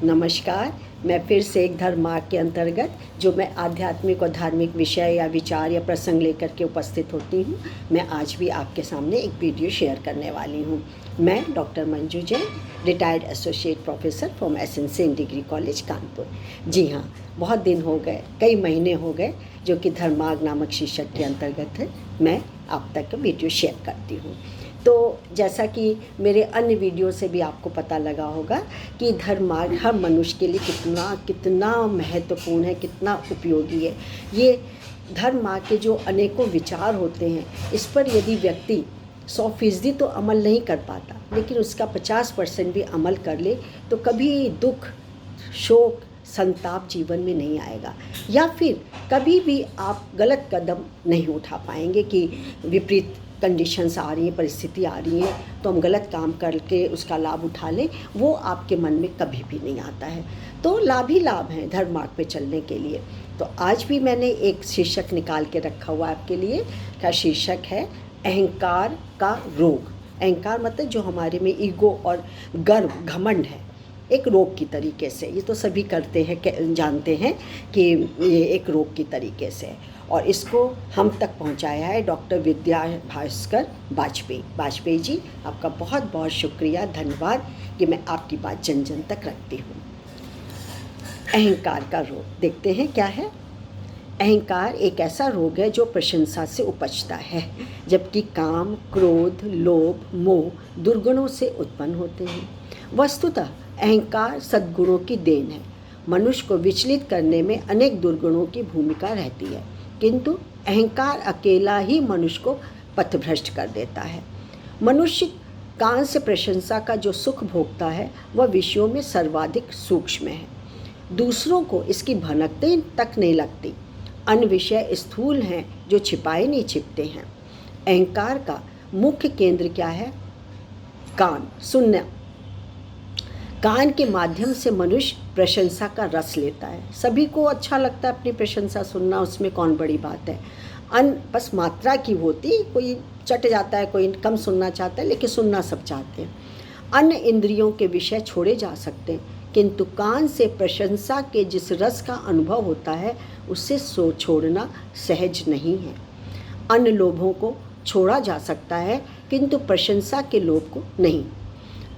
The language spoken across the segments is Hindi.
नमस्कार। मैं फिर से एक धर्म मार्ग के अंतर्गत जो मैं आध्यात्मिक और धार्मिक विषय या विचार या प्रसंग लेकर के उपस्थित होती हूँ, मैं आज भी आपके सामने एक वीडियो शेयर करने वाली हूँ। मैं doctor Manju Jain, retired associate professor from SNCN degree college Kanpur. जी हाँ, बहुत दिन हो गए, कई महीने हो गए जो कि धर्म मार्ग नामक शीर्षक के अंतर्गत है मैं आप तक वीडियो शेयर करती हूँ। तो जैसा कि मेरे अन्य वीडियो से भी आपको पता लगा होगा कि धर्म मार्ग हर मनुष्य के लिए कितना महत्वपूर्ण है, कितना उपयोगी है। ये धर्म मार्ग के जो अनेकों विचार होते हैं, इस पर यदि व्यक्ति 100% तो अमल नहीं कर पाता, लेकिन उसका 50% भी अमल कर ले तो कभी दुख, शोक, संताप जीवन में नहीं आएगा, या फिर कभी भी आप गलत कदम नहीं उठा पाएंगे कि विपरीत कंडीशंस आ रही हैं, परिस्थिति आ रही हैं तो हम गलत काम करके उसका लाभ उठा लें, वो आपके मन में कभी भी नहीं आता है। तो लाभ ही लाभ हैं धर्म मार्ग पे चलने के लिए। तो आज भी मैंने एक शीर्षक निकाल के रखा हुआ आपके लिए। का शीर्षक है अहंकार का रोग। अहंकार मतलब जो हमारे में ईगो और गर्व, घमंड है, एक रोग की तरीके से, ये तो सभी करते हैं, जानते हैं कि ये एक रोग की तरीके से है। और इसको हम तक पहुंचाया है डॉक्टर विद्या भास्कर वाजपेयी जी। आपका बहुत बहुत शुक्रिया, धन्यवाद कि मैं आपकी बात जन जन तक रखती हूँ। अहंकार का रोग देखते हैं क्या है। अहंकार एक ऐसा रोग है जो प्रशंसा से उपजता है, जबकि काम, क्रोध, लोभ, मोह दुर्गुणों से उत्पन्न होते हैं। वस्तुतः अहंकार सद्गुणों की देन है। मनुष्य को विचलित करने में अनेक दुर्गुणों की भूमिका रहती है, किंतु अहंकार अकेला ही मनुष्य को पथभ्रष्ट कर देता है। मनुष्य कान से प्रशंसा का जो सुख भोगता है वह विषयों में सर्वाधिक सूक्ष्म है। दूसरों को इसकी भनक तक नहीं लगती। अन्य विषय स्थूल हैं जो छिपाए नहीं छिपते हैं। अहंकार का मुख्य केंद्र क्या है? कान, सुनना। कान के माध्यम से मनुष्य प्रशंसा का रस लेता है। सभी को अच्छा लगता है अपनी प्रशंसा सुनना, उसमें कौन बड़ी बात है। बस मात्रा की होती, कोई चट जाता है, कोई कम सुनना चाहता है, लेकिन सुनना सब चाहते हैं। अन्य इंद्रियों के विषय छोड़े जा सकते हैं, किंतु कान से प्रशंसा के जिस रस का अनुभव होता है उससे छोड़ना सहज नहीं है। अन्य लोभों को छोड़ा जा सकता है, किंतु प्रशंसा के लोभ को नहीं।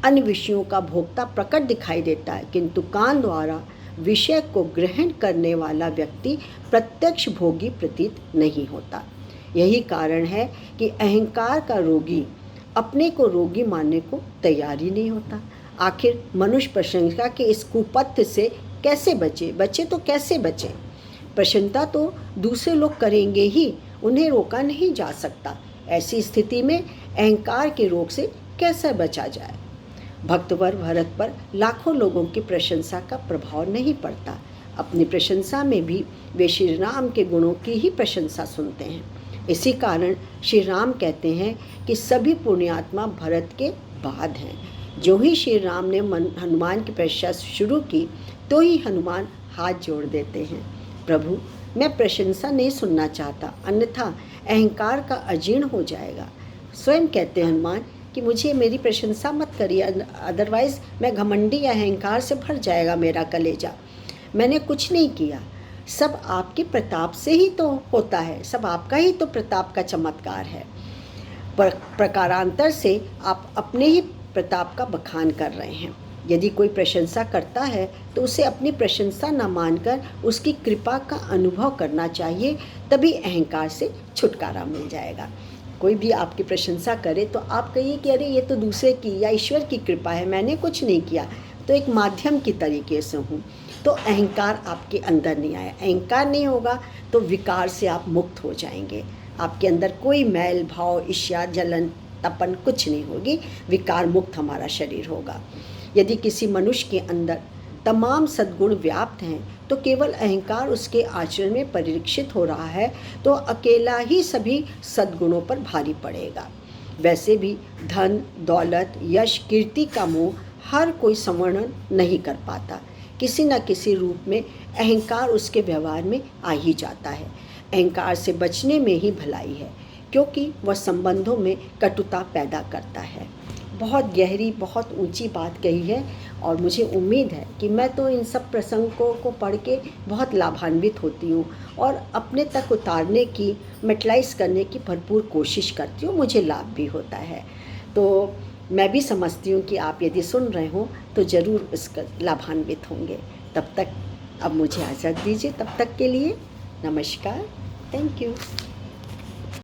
अन्य विषयों का भोक्ता प्रकट दिखाई देता है, किंतु कान द्वारा विषय को ग्रहण करने वाला व्यक्ति प्रत्यक्ष भोगी प्रतीत नहीं होता। यही कारण है कि अहंकार का रोगी अपने को रोगी मानने को तैयार ही नहीं होता। आखिर मनुष्य प्रशंसा के इस कुपथ से कैसे बचे तो कैसे बचे? प्रशंसा तो दूसरे लोग करेंगे ही, उन्हें रोका नहीं जा सकता। ऐसी स्थिति में अहंकार के रोग से कैसे बचा जाए? भक्तवर भरत पर लाखों लोगों की प्रशंसा का प्रभाव नहीं पड़ता। अपनी प्रशंसा में भी वे श्री राम के गुणों की ही प्रशंसा सुनते हैं। इसी कारण श्री राम कहते हैं कि सभी पुण्यात्मा भरत के बाद हैं। जो ही श्री राम ने हनुमान की प्रशंसा शुरू की तो ही हनुमान हाथ जोड़ देते हैं, प्रभु मैं प्रशंसा नहीं सुनना चाहता, अन्यथा अहंकार का अजीर्ण हो जाएगा। स्वयं कहते हैं हनुमान कि मुझे मेरी प्रशंसा मत करिए, अदरवाइज़ मैं घमंडी या अहंकार से भर जाएगा मेरा कलेजा। मैंने कुछ नहीं किया, सब आपके प्रताप से ही तो होता है, सब आपका ही तो प्रताप का चमत्कार है। प्रकारांतर से आप अपने ही प्रताप का बखान कर रहे हैं। यदि कोई प्रशंसा करता है तो उसे अपनी प्रशंसा न मानकर उसकी कृपा का अनुभव करना चाहिए, तभी अहंकार से छुटकारा मिल जाएगा। कोई भी आपकी प्रशंसा करे तो आप कहिए कि अरे ये तो दूसरे की या ईश्वर की कृपा है, मैंने कुछ नहीं किया, तो एक माध्यम की तरीके से हूँ। तो अहंकार आपके अंदर नहीं आया। अहंकार नहीं होगा तो विकार से आप मुक्त हो जाएंगे। आपके अंदर कोई मैल भाव, ईर्ष्या, जलन, तपन कुछ नहीं होगी। विकार मुक्त हमारा शरीर होगा। यदि किसी मनुष्य के अंदर तमाम सद्गुण व्याप्त हैं तो केवल अहंकार उसके आचरण में परिलक्षित हो रहा है तो अकेला ही सभी सद्गुणों पर भारी पड़ेगा। वैसे भी धन, दौलत, यश, कीर्ति का मोह हर कोई संवर्णन नहीं कर पाता। किसी न किसी रूप में अहंकार उसके व्यवहार में आ ही जाता है। अहंकार से बचने में ही भलाई है, क्योंकि वह संबंधों में कटुता पैदा करता है। बहुत गहरी, बहुत ऊंची बात कही है और मुझे उम्मीद है कि मैं तो इन सब प्रसंगों को पढ़ के बहुत लाभान्वित होती हूँ और अपने तक उतारने की, मेटलाइज करने की भरपूर कोशिश करती हूँ, मुझे लाभ भी होता है। तो मैं भी समझती हूँ कि आप यदि सुन रहे हो तो ज़रूर इसका लाभान्वित होंगे। तब तक अब मुझे इजाज़त दीजिए, तब तक के लिए नमस्कार, थैंक यू।